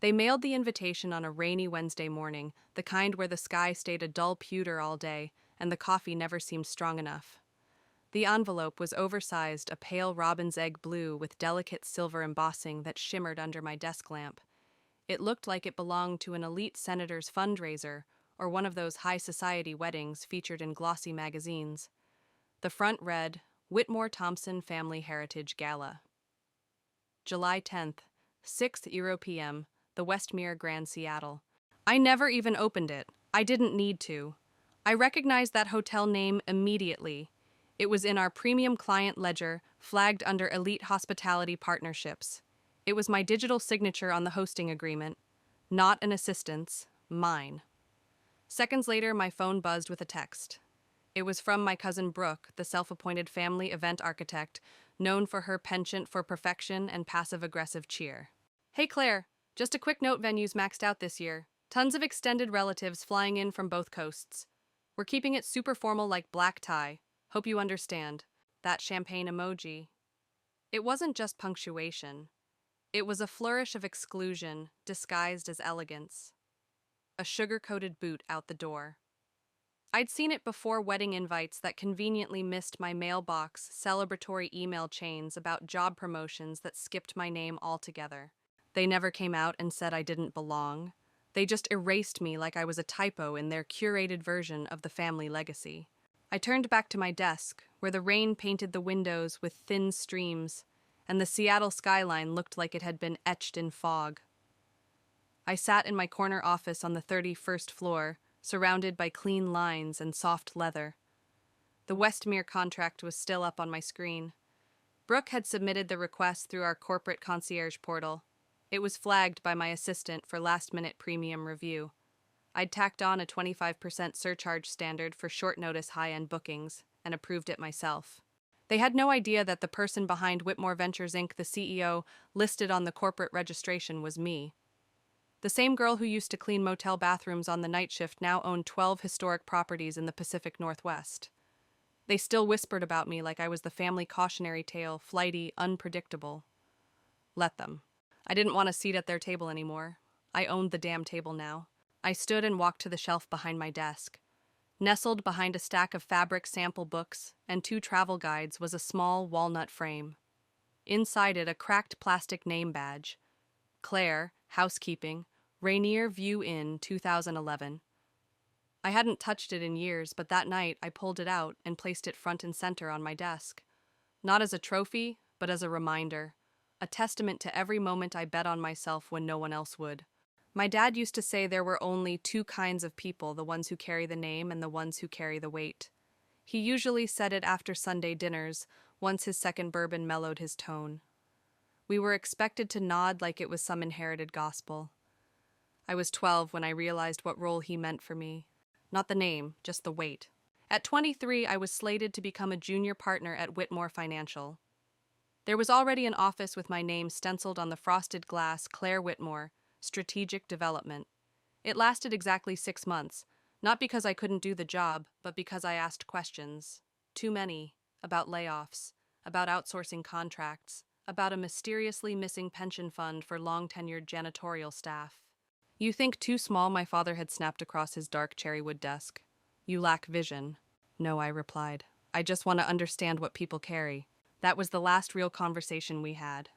They mailed the invitation on a rainy Wednesday morning, the kind where the sky stayed a dull pewter all day and the coffee never seemed strong enough. The envelope was oversized, a pale robin's egg blue with delicate silver embossing that shimmered under my desk lamp. It looked like it belonged to an elite senator's fundraiser or one of those high society weddings featured in glossy magazines. The front read, Whitmore Thompson Family Heritage Gala. July 10th, 6:00 p.m., the Westmere Grand Seattle. I never even opened it. I didn't need to. I recognized that hotel name immediately. It was in our premium client ledger, flagged under Elite Hospitality Partnerships. It was my digital signature on the hosting agreement. Not an assistant's, mine. Seconds later, my phone buzzed with a text. It was from my cousin Brooke, the self-appointed family event architect, known for her penchant for perfection and passive-aggressive cheer. Hey Claire, just a quick note, venue's maxed out this year. Tons of extended relatives flying in from both coasts. We're keeping it super formal like black tie. Hope you understand. That champagne emoji. It wasn't just punctuation. It was a flourish of exclusion disguised as elegance. A sugar-coated boot out the door. I'd seen it before wedding invites that conveniently missed my mailbox, celebratory email chains about job promotions that skipped my name altogether. They never came out and said I didn't belong. They just erased me like I was a typo in their curated version of the family legacy. I turned back to my desk, where the rain painted the windows with thin streams, and the Seattle skyline looked like it had been etched in fog. I sat in my corner office on the 31st floor, surrounded by clean lines and soft leather. The Westmere contract was still up on my screen. Brooke had submitted the request through our corporate concierge portal. It was flagged by my assistant for last-minute premium review. I'd tacked on a 25% surcharge standard for short-notice high-end bookings and approved it myself. They had no idea that the person behind Whitmore Ventures Inc., the CEO, listed on the corporate registration was me. The same girl who used to clean motel bathrooms on the night shift now owned 12 historic properties in the Pacific Northwest. They still whispered about me like I was the family cautionary tale, flighty, unpredictable. Let them. I didn't want a seat at their table anymore. I owned the damn table now. I stood and walked to the shelf behind my desk. Nestled behind a stack of fabric sample books and 2 travel guides was a small walnut frame. Inside it, a cracked plastic name badge. Claire, Housekeeping, Rainier View Inn, 2011. I hadn't touched it in years, but that night I pulled it out and placed it front and center on my desk. Not as a trophy, but as a reminder. A testament to every moment I bet on myself when no one else would. My dad used to say there were only 2 kinds of people, the ones who carry the name and the ones who carry the weight. He usually said it after Sunday dinners, once his second bourbon mellowed his tone. We were expected to nod like it was some inherited gospel. I was 12 when I realized what role he meant for me. Not the name, just the weight. At 23, I was slated to become a junior partner at Whitmore Financial. There was already an office with my name stenciled on the frosted glass, Claire Whitmore, Strategic Development. It lasted exactly 6 months, not because I couldn't do the job, but because I asked questions. Too many. About layoffs, about outsourcing contracts, about a mysteriously missing pension fund for long-tenured janitorial staff. You think too small, my father had snapped across his dark cherrywood desk. You lack vision. No, I replied. I just want to understand what people carry. That was the last real conversation we had.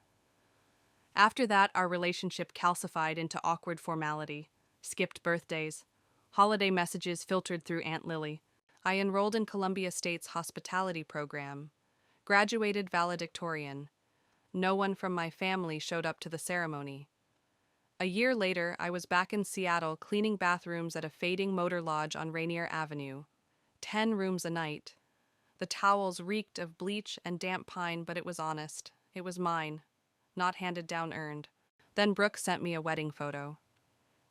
After that, our relationship calcified into awkward formality. Skipped birthdays. Holiday messages filtered through Aunt Lily. I enrolled in Columbia State's hospitality program. Graduated valedictorian. No one from my family showed up to the ceremony. A year later, I was back in Seattle cleaning bathrooms at a fading motor lodge on Rainier Avenue. 10 rooms a night. The towels reeked of bleach and damp pine, but it was honest. It was mine. Not handed down earned. Then Brooke sent me a wedding photo.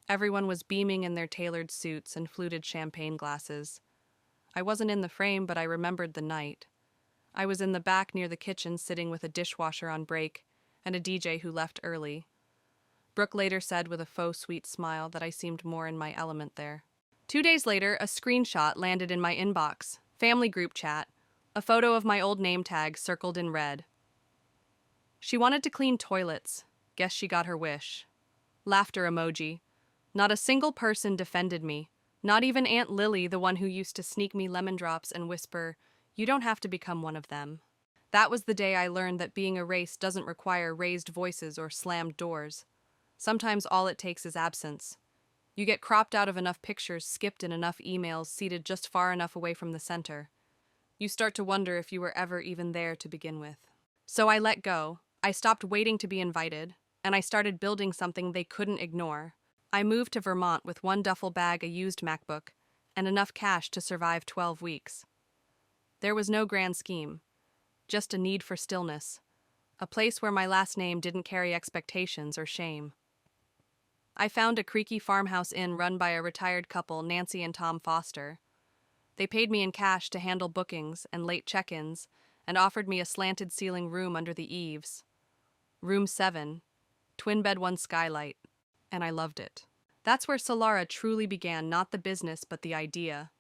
Everyone was beaming in their tailored suits and fluted champagne glasses. I wasn't in the frame, but I remembered the night. I was in the back near the kitchen sitting with a dishwasher on break and a DJ who left early. Brooke later said with a faux sweet smile that I seemed more in my element there. 2 days later, a screenshot landed in my inbox. Family group chat. A photo of my old name tag circled in red. She wanted to clean toilets. Guess she got her wish. Laughter emoji. Not a single person defended me. Not even Aunt Lily, the one who used to sneak me lemon drops and whisper, "You don't have to become one of them." That was the day I learned that being erased doesn't require raised voices or slammed doors. Sometimes all it takes is absence. You get cropped out of enough pictures, skipped in enough emails, seated just far enough away from the center. You start to wonder if you were ever even there to begin with. So I let go. I stopped waiting to be invited, and I started building something they couldn't ignore. I moved to Vermont with one duffel bag, a used MacBook, and enough cash to survive 12 weeks. There was no grand scheme, just a need for stillness, a place where my last name didn't carry expectations or shame. I found a creaky farmhouse inn run by a retired couple, Nancy and Tom Foster. They paid me in cash to handle bookings and late check-ins, and offered me a slanted ceiling room under the eaves. Room 7, twin bed, one skylight, and I loved it. That's where Solara truly began, not the business but the idea.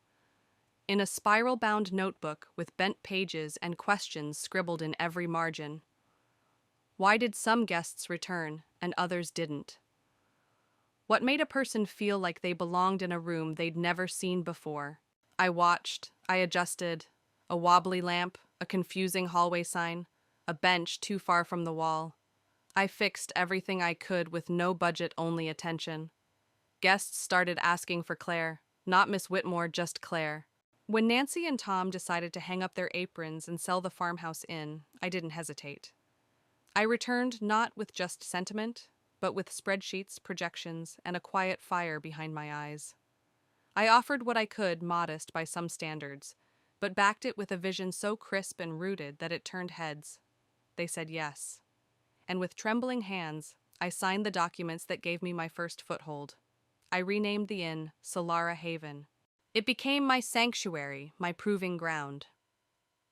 In a spiral-bound notebook with bent pages and questions scribbled in every margin. Why did some guests return and others didn't? What made a person feel like they belonged in a room they'd never seen before? I watched, I adjusted. A wobbly lamp, a confusing hallway sign, a bench too far from the wall. I fixed everything I could with no budget, only attention. Guests started asking for Claire, not Miss Whitmore, just Claire. When Nancy and Tom decided to hang up their aprons and sell the farmhouse inn, I didn't hesitate. I returned not with just sentiment, but with spreadsheets, projections, and a quiet fire behind my eyes. I offered what I could, modest by some standards, but backed it with a vision so crisp and rooted that it turned heads. They said yes. And with trembling hands, I signed the documents that gave me my first foothold. I renamed the inn Solara Haven. It became my sanctuary, my proving ground.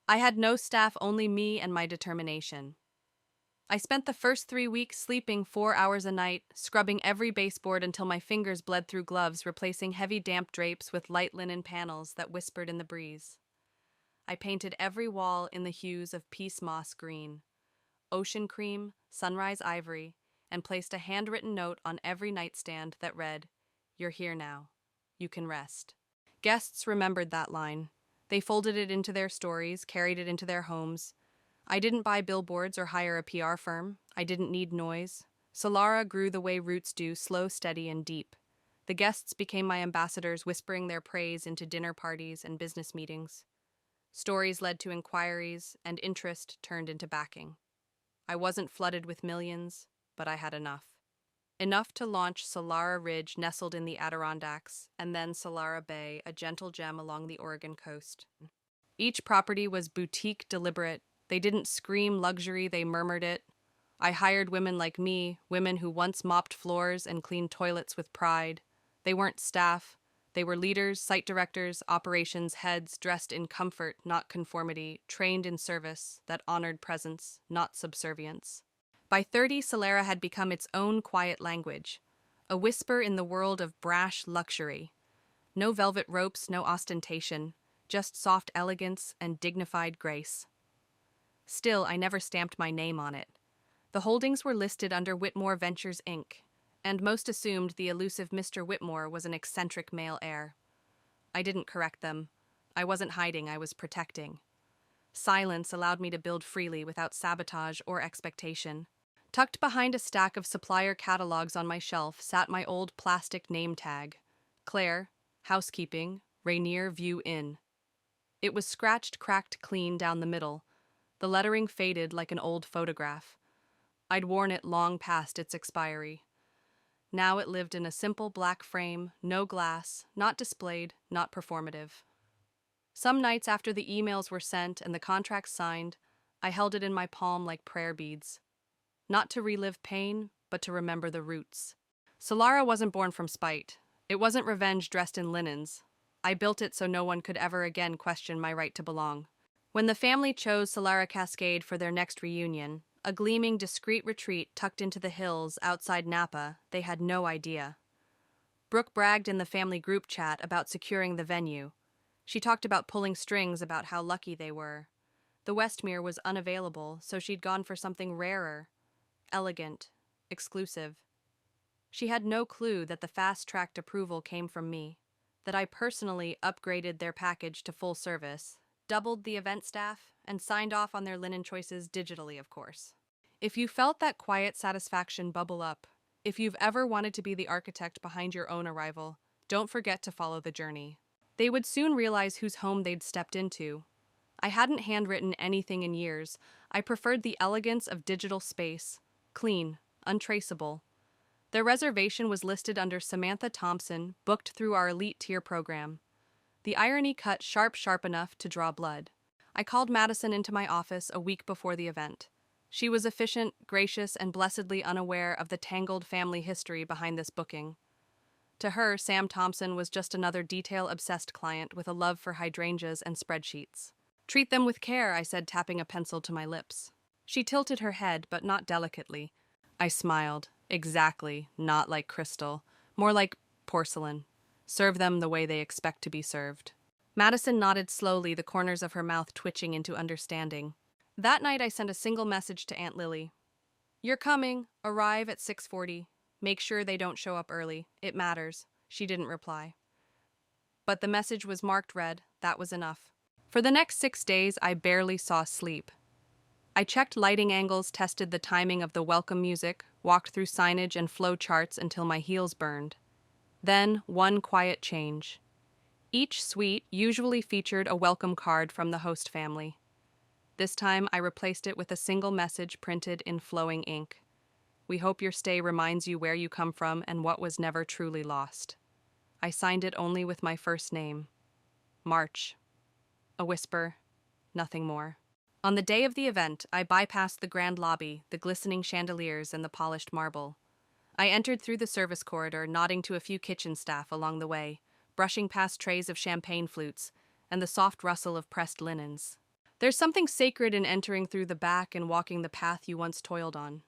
I had no staff, only me and my determination. I spent the first 3 weeks sleeping 4 hours a night, scrubbing every baseboard until my fingers bled through gloves, replacing heavy damp drapes with light linen panels that whispered in the breeze. I painted every wall in the hues of peace moss green, ocean cream, sunrise ivory, and placed a handwritten note on every nightstand that read, "You're here now. You can rest." Guests remembered that line. They folded it into their stories, carried it into their homes. I didn't buy billboards or hire a PR firm. I didn't need noise. Solara grew the way roots do, slow, steady, and deep. The guests became my ambassadors, whispering their praise into dinner parties and business meetings. Stories led to inquiries, and interest turned into backing. I wasn't flooded with millions, but I had enough. Enough to launch Solara Ridge, nestled in the Adirondacks, and then Solara Bay, a gentle gem along the Oregon coast. Each property was boutique, deliberate. They didn't scream luxury, they murmured it. I hired women like me, women who once mopped floors and cleaned toilets with pride. They weren't staff. They were leaders, site directors, operations heads, dressed in comfort, not conformity, trained in service that honored presence, not subservience. By 30, Solara had become its own quiet language, a whisper in the world of brash luxury. No velvet ropes, no ostentation, just soft elegance and dignified grace. Still, I never stamped my name on it. The holdings were listed under Whitmore Ventures, Inc., and most assumed the elusive Mr. Whitmore was an eccentric male heir. I didn't correct them. I wasn't hiding, I was protecting. Silence allowed me to build freely without sabotage or expectation. Tucked behind a stack of supplier catalogs on my shelf sat my old plastic name tag. Claire, Housekeeping, Rainier View Inn. It was scratched, cracked clean down the middle. The lettering faded like an old photograph. I'd worn it long past its expiry. Now it lived in a simple black frame, no glass, not displayed, not performative. Some nights after the emails were sent and the contracts signed, I held it in my palm like prayer beads. Not to relive pain, but to remember the roots. Solara wasn't born from spite. It wasn't revenge dressed in linens. I built it so no one could ever again question my right to belong. When the family chose Solara Cascade for their next reunion, a gleaming, discreet retreat tucked into the hills outside Napa, they had no idea. Brooke bragged in the family group chat about securing the venue. She talked about pulling strings about how lucky they were. The Westmere was unavailable, so she'd gone for something rarer, elegant, exclusive. She had no clue that the fast-tracked approval came from me, that I personally upgraded their package to full service, doubled the event staff, and signed off on their linen choices digitally, of course. If you felt that quiet satisfaction bubble up, if you've ever wanted to be the architect behind your own arrival, don't forget to follow the journey. They would soon realize whose home they'd stepped into. I hadn't handwritten anything in years. I preferred the elegance of digital space, clean, untraceable. Their reservation was listed under Samantha Thompson, booked through our elite tier program. The irony cut sharp enough to draw blood. I called Madison into my office a week before the event. She was efficient, gracious, and blessedly unaware of the tangled family history behind this booking. To her, Sam Thompson was just another detail-obsessed client with a love for hydrangeas and spreadsheets. "Treat them with care," I said, tapping a pencil to my lips. She tilted her head, but not delicately. I smiled. Exactly, not like crystal. More like porcelain. Serve them the way they expect to be served. Madison nodded slowly, the corners of her mouth twitching into understanding. That night I sent a single message to Aunt Lily. "You're coming. Arrive at 6:40. Make sure they don't show up early. It matters." She didn't reply. But the message was marked red. That was enough. For the next 6 days, I barely saw sleep. I checked lighting angles, tested the timing of the welcome music, walked through signage and flow charts until my heels burned. Then, one quiet change. Each suite usually featured a welcome card from the host family. This time, I replaced it with a single message printed in flowing ink. "We hope your stay reminds you where you come from and what was never truly lost." I signed it only with my first name. March. A whisper, nothing more. On the day of the event, I bypassed the grand lobby, the glistening chandeliers, and the polished marble. I entered through the service corridor, nodding to a few kitchen staff along the way, brushing past trays of champagne flutes and the soft rustle of pressed linens. There's something sacred in entering through the back and walking the path you once toiled on.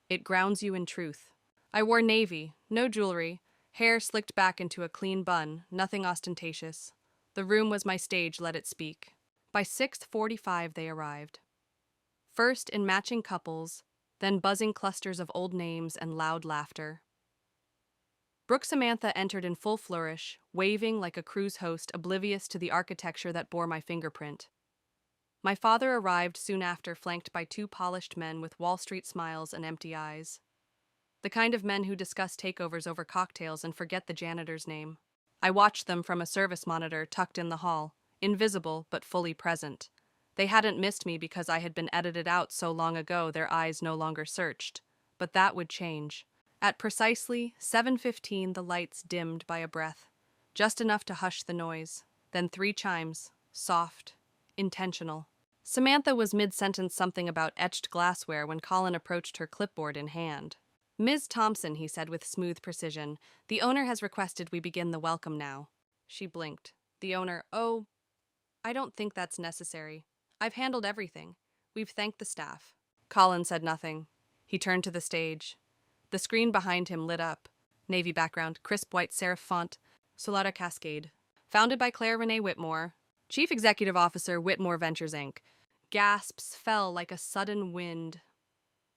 It grounds you in truth. I wore navy, no jewelry, hair slicked back into a clean bun, nothing ostentatious. The room was my stage, let it speak. By 6:45 they arrived. First in matching couples, then buzzing clusters of old names and loud laughter. Brooke Samantha entered in full flourish, waving like a cruise host oblivious to the architecture that bore my fingerprint. My father arrived soon after, flanked by 2 polished men with Wall Street smiles and empty eyes. The kind of men who discuss takeovers over cocktails and forget the janitor's name. I watched them from a service monitor tucked in the hall, invisible but fully present. They hadn't missed me because I had been edited out so long ago their eyes no longer searched. But that would change. At precisely 7:15 the lights dimmed by a breath, just enough to hush the noise. Then 3 chimes, soft, intentional. Samantha was mid-sentence something about etched glassware when Colin approached her, clipboard in hand. "Ms. Thompson," he said with smooth precision, "the owner has requested we begin the welcome now." She blinked. The owner, "Oh, I don't think that's necessary. I've handled everything. We've thanked the staff." Colin said nothing. He turned to the stage. The screen behind him lit up. Navy background, crisp white serif font, Solara Cascade. Founded by Claire Renee Whitmore, Chief Executive Officer, Whitmore Ventures, Inc. Gasps fell like a sudden wind.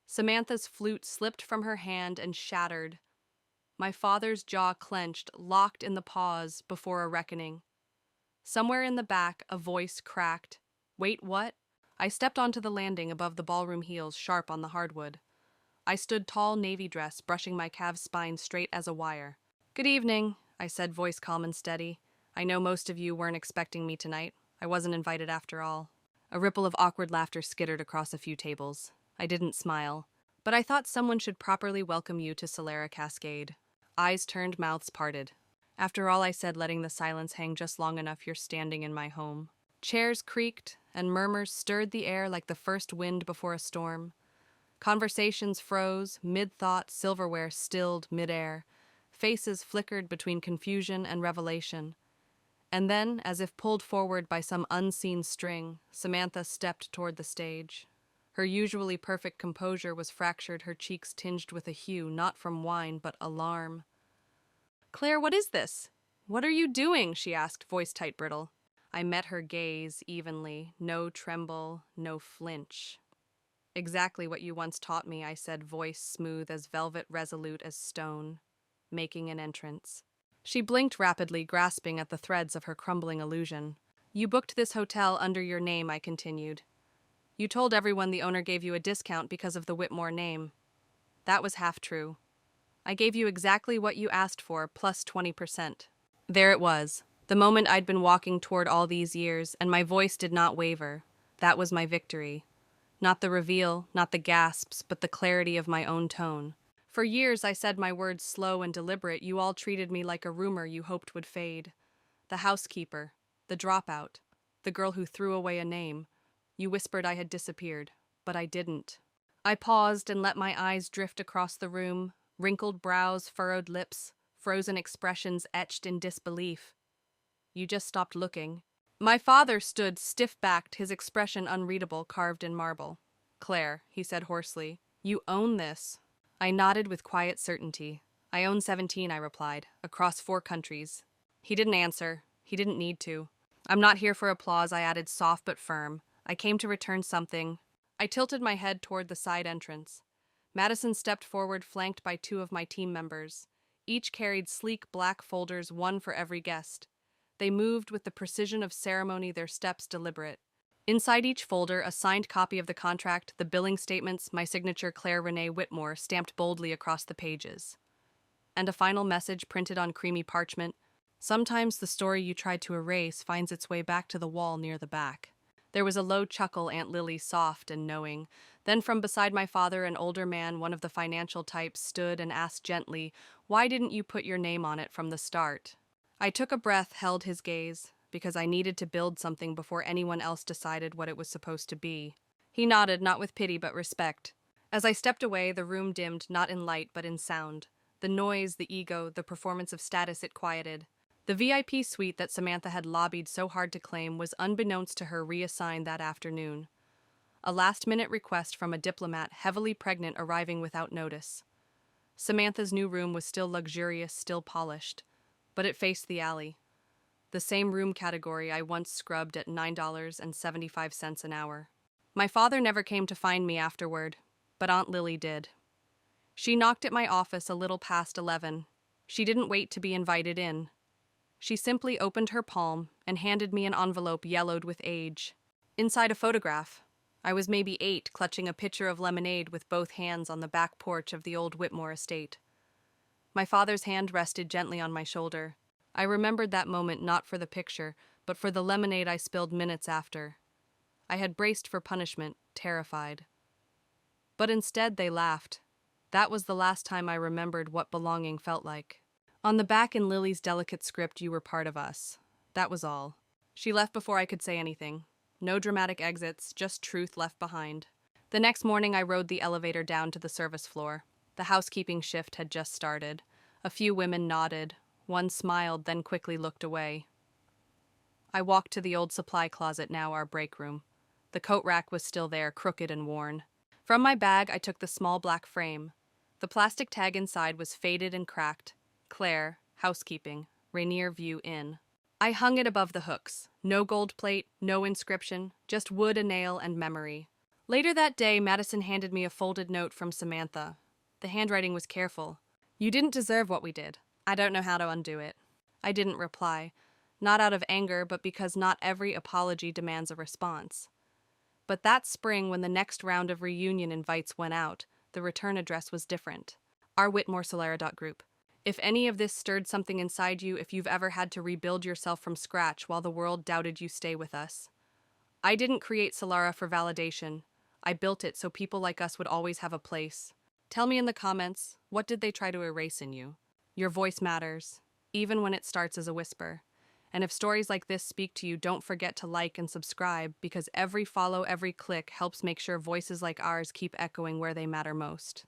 Samantha's flute slipped from her hand and shattered. My father's jaw clenched, locked in the pause before a reckoning. Somewhere in the back, a voice cracked. "Wait, what?" I stepped onto the landing above the ballroom heels, sharp on the hardwood. I stood tall, navy dress, brushing my calf's spine straight as a wire. "Good evening," I said, voice calm and steady. "I know most of you weren't expecting me tonight. I wasn't invited after all." A ripple of awkward laughter skittered across a few tables. I didn't smile. "But I thought someone should properly welcome you to Solara Cascade." Eyes turned, mouths parted. "After all," I said, letting the silence hang just long enough, "you're standing in my home." Chairs creaked, and murmurs stirred the air like the first wind before a storm. Conversations froze, mid-thought, silverware stilled mid-air. Faces flickered between confusion and revelation. And then, as if pulled forward by some unseen string, Samantha stepped toward the stage. Her usually perfect composure was fractured, her cheeks tinged with a hue not from wine but alarm. "Claire, what is this? What are you doing?" she asked, voice tight, brittle. I met her gaze evenly, no tremble, no flinch. "Exactly what you once taught me," I said, voice smooth as velvet, resolute as stone. making an entrance. She blinked rapidly, grasping at the threads of her crumbling illusion. You booked this hotel under your name, I continued. You told everyone the owner gave you a discount because of the Whitmore name. That was half true. I gave you exactly what you asked for, plus 20%. There it was, the moment I'd been walking toward all these years, and my voice did not waver. That was my victory. Not the reveal, not the gasps, but the clarity of my own tone. For years I said my words slow and deliberate. You all treated me like a rumor you hoped would fade. The housekeeper, the dropout, the girl who threw away a name. You whispered I had disappeared, but I didn't. I paused and let my eyes drift across the room, wrinkled brows, furrowed lips, frozen expressions etched in disbelief. You just stopped looking. My father stood stiff-backed, his expression unreadable, carved in marble. Claire, he said hoarsely, you own this. I nodded with quiet certainty. I own 17, I replied, across 4 countries. He didn't answer. He didn't need to. I'm not here for applause, I added, soft but firm. I came to return something. I tilted my head toward the side entrance. Madison stepped forward, flanked by 2 of my team members. Each carried sleek black folders, one for every guest. They moved with the precision of ceremony, their steps deliberate. Inside each folder, a signed copy of the contract, the billing statements, my signature, Claire Renee Whitmore, stamped boldly across the pages. And a final message printed on creamy parchment. Sometimes the story you tried to erase finds its way back to the wall near the back. There was a low chuckle, Aunt Lily, soft and knowing. Then from beside my father, an older man, one of the financial types, stood and asked gently, "Why didn't you put your name on it from the start?" I took a breath, held his gaze, because I needed to build something before anyone else decided what it was supposed to be. He nodded, not with pity but respect. As I stepped away, the room dimmed, not in light but in sound. The noise, the ego, the performance of status it quieted. The VIP suite that Samantha had lobbied so hard to claim was unbeknownst to her reassigned that afternoon. A last-minute request from a diplomat heavily pregnant arriving without notice. Samantha's new room was still luxurious, still polished, but it faced the alley. The same room category I once scrubbed at $9.75 an hour. My father never came to find me afterward, but Aunt Lily did. She knocked at my office a little past 11. She didn't wait to be invited in. She simply opened her palm and handed me an envelope yellowed with age. Inside a photograph. I was maybe 8, clutching a pitcher of lemonade with both hands on the back porch of the old Whitmore estate. My father's hand rested gently on my shoulder. I remembered that moment not for the picture, but for the lemonade I spilled minutes after. I had braced for punishment, terrified. But instead they laughed. That was the last time I remembered what belonging felt like. On the back in Lily's delicate script, you were part of us. That was all. She left before I could say anything. No dramatic exits, just truth left behind. The next morning I rode the elevator down to the service floor. The housekeeping shift had just started. A few women nodded. One smiled, then quickly looked away. I walked to the old supply closet, now our break room. The coat rack was still there, crooked and worn. From my bag I took the small black frame. The plastic tag inside was faded and cracked. Claire, housekeeping, Rainier View Inn. I hung it above the hooks. No gold plate, no inscription, just wood, a nail, and memory. Later that day, Madison handed me a folded note from Samantha. The handwriting was careful. You didn't deserve what we did. I don't know how to undo it. I didn't reply. Not out of anger, but because not every apology demands a response. But that spring, when the next round of reunion invites went out, the return address was different. Our Whitmore Solera Group. If any of this stirred something inside you, if you've ever had to rebuild yourself from scratch while the world doubted you, stay with us. I didn't create Solara for validation. I built it so people like us would always have a place. Tell me in the comments, what did they try to erase in you? Your voice matters, even when it starts as a whisper. And if stories like this speak to you, don't forget to like and subscribe, because every follow, every click helps make sure voices like ours keep echoing where they matter most.